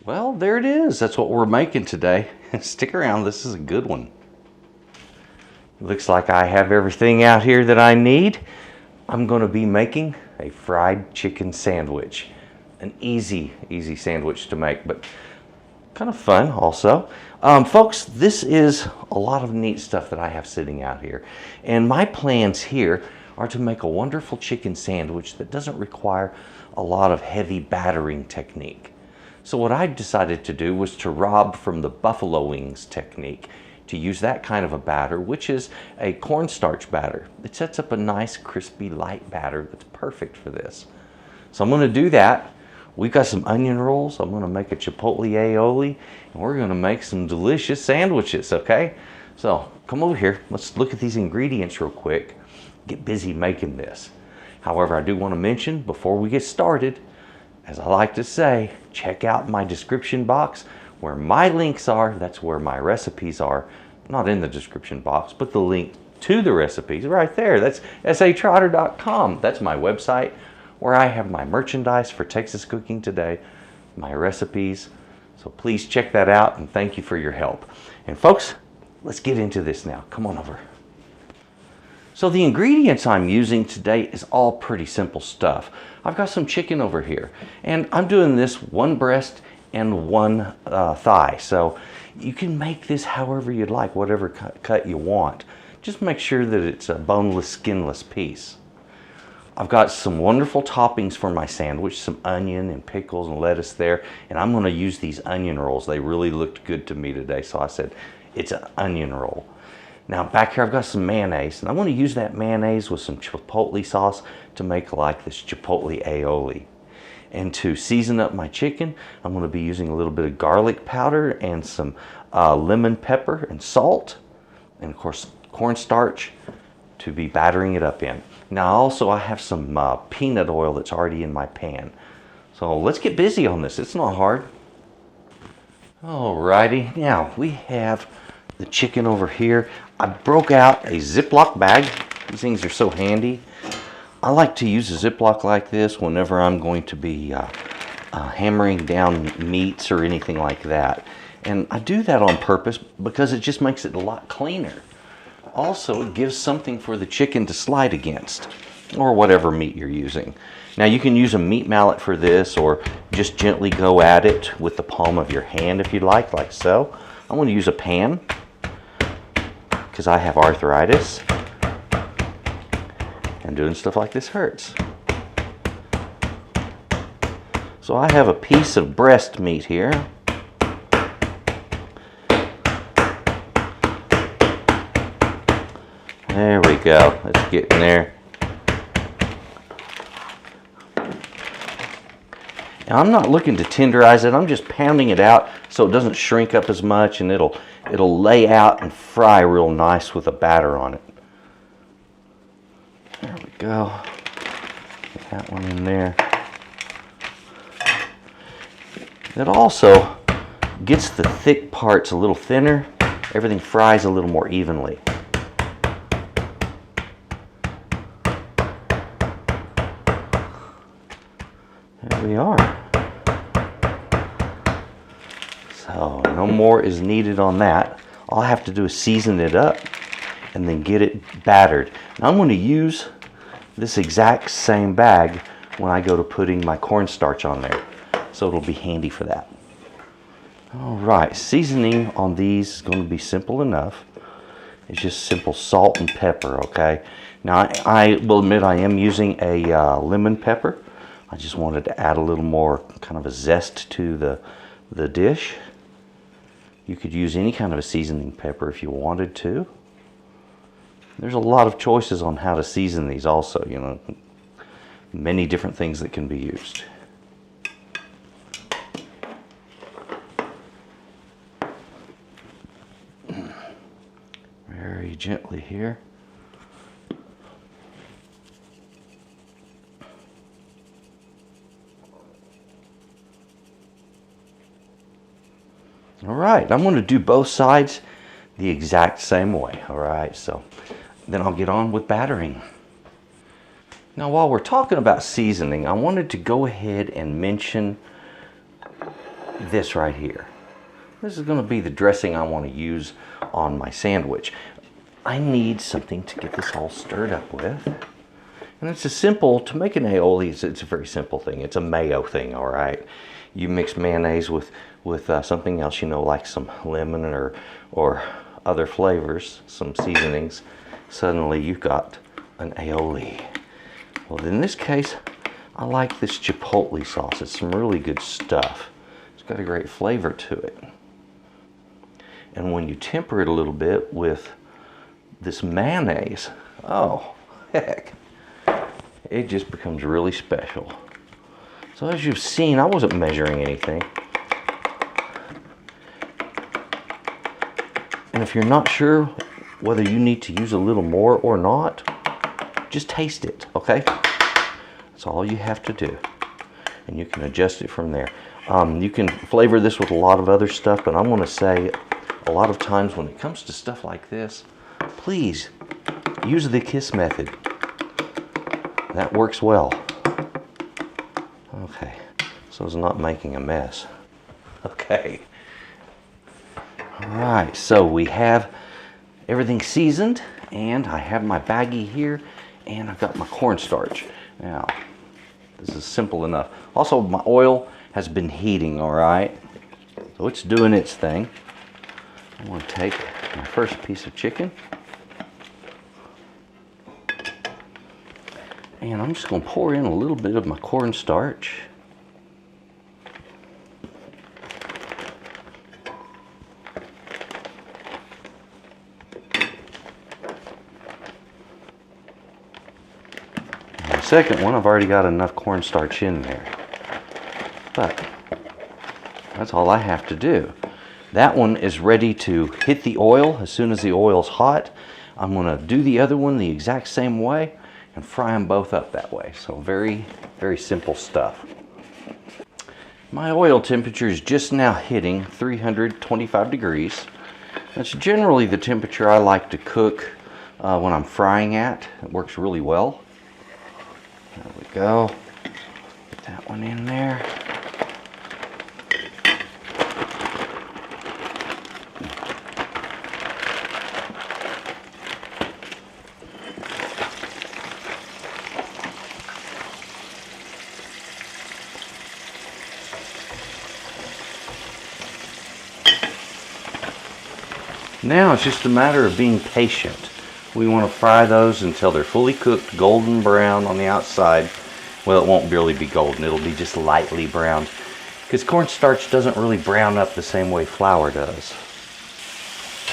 Well, there it is. That's what we're making today. Stick around, this is a good one. Looks like I have everything out here that I need. I'm going to be making a fried chicken sandwich. An easy sandwich to make, but kind of fun also. Folks, this is a lot of neat stuff that I have sitting out here. And my plans here are to make a wonderful chicken sandwich that doesn't require a lot of heavy battering technique. So what I decided to do was to rob from the buffalo wings technique, to use that kind of a batter, which is a cornstarch batter. It sets up a nice, crispy, light batter that's perfect for this. So I'm going to do that. We've got some onion rolls. I'm going to make a chipotle aioli, and we're going to make some delicious sandwiches, okay? So come over here. Let's look at these ingredients real quick. Get busy making this. However, I do want to mention before we get started, as I like to say, check out my description box. Where my links are, that's where my recipes are. Not in the description box, but the link to the recipes right there. That's S.A.Trotter.com. That's my website where I have my merchandise for Texas Cooking Today, my recipes. So please check that out, and thank you for your help. And folks, let's get into this now. Come on over. So the ingredients I'm using today is all pretty simple stuff. I've got some chicken over here, and I'm doing this one breast and one thigh. So you can make this however you'd like, whatever cut you want. Just make sure that it's a boneless, skinless piece. I've got some wonderful toppings for my sandwich, some onion and pickles and lettuce there, and I'm going to use these onion rolls. They really looked good to me today, so I said it's an onion roll. Now back here I've got some mayonnaise, and I want to use that mayonnaise with some chipotle sauce to make like this chipotle aioli. And to season up my chicken, I'm going to be using a little bit of garlic powder and some lemon pepper and salt, and of course cornstarch to be battering it up in. Now also I have some peanut oil that's already in my pan. So let's get busy on this. It's not hard. Alrighty, now we have the chicken over here. I broke out a Ziploc bag. These things are so handy. I like to use a Ziploc like this whenever I'm going to be hammering down meats or anything like that. And I do that on purpose because it just makes it a lot cleaner. Also, it gives something for the chicken to slide against, or whatever meat you're using. Now you can use a meat mallet for this, or just gently go at it with the palm of your hand if you like so. I'm going to use a pan because I have arthritis. And doing stuff like this hurts. So I have a piece of breast meat here. There we go. Let's get in there. Now I'm not looking to tenderize it. I'm just pounding it out so it doesn't shrink up as much, and it'll lay out and fry real nice with a batter on it. There we go. Get that one in there. It also gets the thick parts a little thinner. Everything fries a little more evenly. There we are. So no more is needed on that. All I have to do is season it up and then get it battered. Now I'm going to use this exact same bag when I go to putting my cornstarch on there. So it'll be handy for that. Alright, seasoning on these is going to be simple enough. It's just simple salt and pepper, okay? Now I will admit I am using a lemon pepper. I just wanted to add a little more kind of a zest to the dish. You could use any kind of a seasoning pepper if you wanted to. There's a lot of choices on how to season these also, you know. Many different things that can be used. Very gently here. All right, I'm going to do both sides the exact same way. All right, so then I'll get on with battering. Now, while we're talking about seasoning, I wanted to go ahead and mention this right here. This is going to be the dressing I want to use on my sandwich. I need something to get this all stirred up with. And it's a simple, to make an aioli, it's a very simple thing. It's a mayo thing, all right? You mix mayonnaise with something else, you know, like some lemon or other flavors, some seasonings. Suddenly you've got an aioli. Well, in this case, I like this chipotle sauce. It's some really good stuff. It's got a great flavor to it. And when you temper it a little bit with this mayonnaise, oh, heck, it just becomes really special. So as you've seen, I wasn't measuring anything. And if you're not sure whether you need to use a little more or not, just taste it, okay? That's all you have to do. And you can adjust it from there. You can flavor this with a lot of other stuff, but I'm going to say a lot of times when it comes to stuff like this, please use the kiss method. That works well. Okay, so it's not making a mess. Okay. All right, so we have everything seasoned, and I have my baggie here, and I've got my cornstarch. Now, this is simple enough. Also, my oil has been heating, all right? So it's doing its thing. I'm going to take my first piece of chicken, and I'm just going to pour in a little bit of my cornstarch. And the second one, I've already got enough cornstarch in there. But that's all I have to do. That one is ready to hit the oil. As soon as the oil's hot, I'm going to do the other one the exact same way and fry them both up that way. So very, very simple stuff. My oil temperature is just now hitting 325 degrees. That's generally the temperature I like to cook when I'm frying at. It works really well. There we go. Put that one in there. Now it's just a matter of being patient. We want to fry those until they're fully cooked, golden brown on the outside. Well, it won't really be golden, it'll be just lightly browned, because cornstarch doesn't really brown up the same way flour does.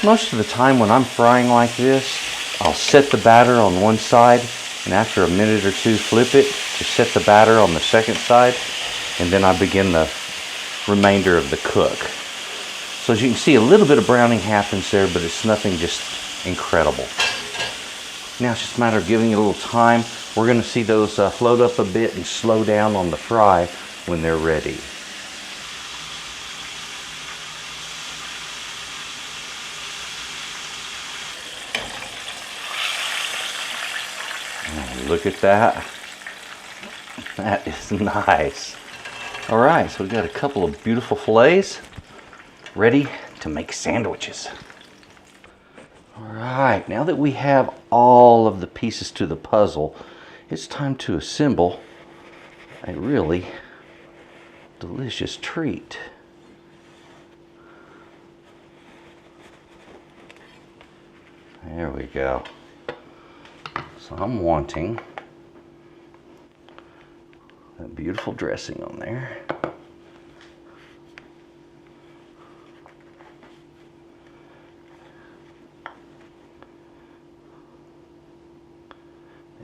Most of the time when I'm frying like this, I'll set the batter on one side, and after a minute or two flip it to set the batter on the second side, and then I begin the remainder of the cook. So as you can see, a little bit of browning happens there, but it's nothing just incredible. Now it's just a matter of giving it a little time. We're going to see those float up a bit and slow down on the fry when they're ready. Oh, look at that. That is nice. All right, so we've got a couple of beautiful fillets ready to make sandwiches. All right, now that we have all of the pieces to the puzzle, it's time to assemble a really delicious treat. There we go. So I'm wanting that beautiful dressing on there.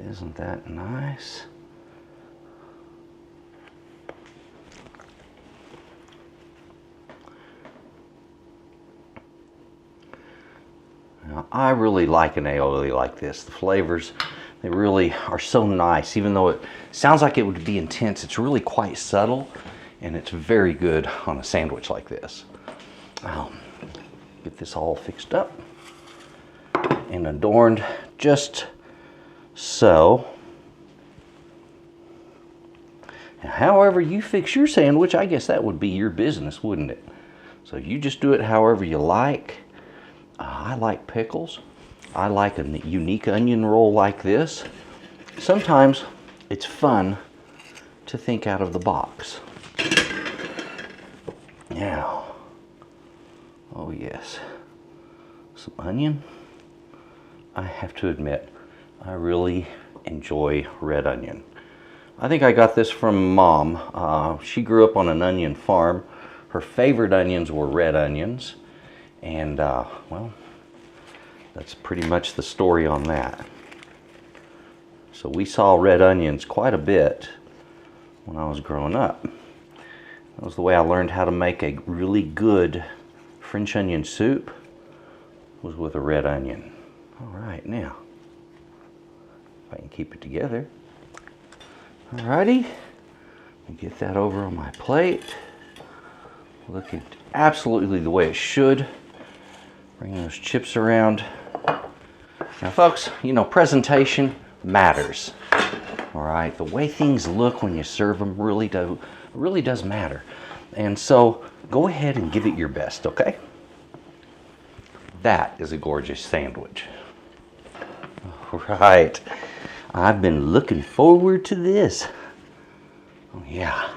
Isn't that nice? Now, I really like an aioli like this. The flavors, they really are so nice. Even though it sounds like it would be intense, it's really quite subtle, and it's very good on a sandwich like this. I'll get this all fixed up and adorned just so. However you fix your sandwich, I guess that would be your business, wouldn't it? So you just do it however you like. I like pickles. I like a unique onion roll like this. Sometimes it's fun to think out of the box. Now, oh yes, some onion. I have to admit, I really enjoy red onion. I think I got this from Mom. She grew up on an onion farm. Her favorite onions were red onions. And, well, that's pretty much the story on that. So we saw red onions quite a bit when I was growing up. That was the way I learned how to make a really good French onion soup, was with a red onion. All right, now, if I can keep it together. Alrighty, let me get that over on my plate. Looking absolutely the way it should. Bring those chips around. Now folks, you know, presentation matters. Alright, the way things look when you serve them really does matter. And so, go ahead and give it your best, okay? That is a gorgeous sandwich. Alright. I've been looking forward to this. Oh, yeah.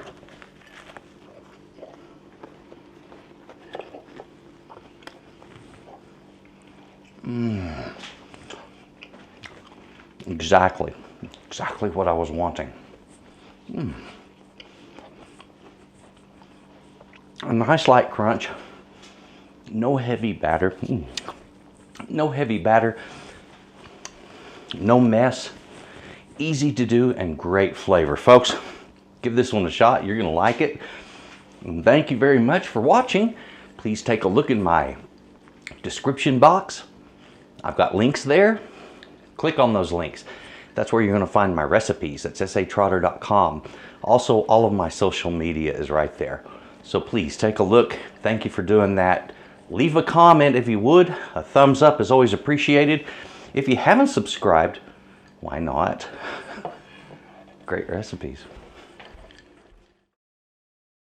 Exactly what I was wanting. A nice light crunch. No heavy batter. No heavy batter. No mess. Easy to do and great flavor. Folks, give this one a shot. You're gonna like it. And thank you very much for watching. Please take a look in my description box. I've got links there. Click on those links. That's where you're gonna find my recipes. That's S.A.Trotter.com. Also, all of my social media is right there. So please take a look. Thank you for doing that. Leave a comment if you would. A thumbs up is always appreciated. If you haven't subscribed, why not? Great recipes.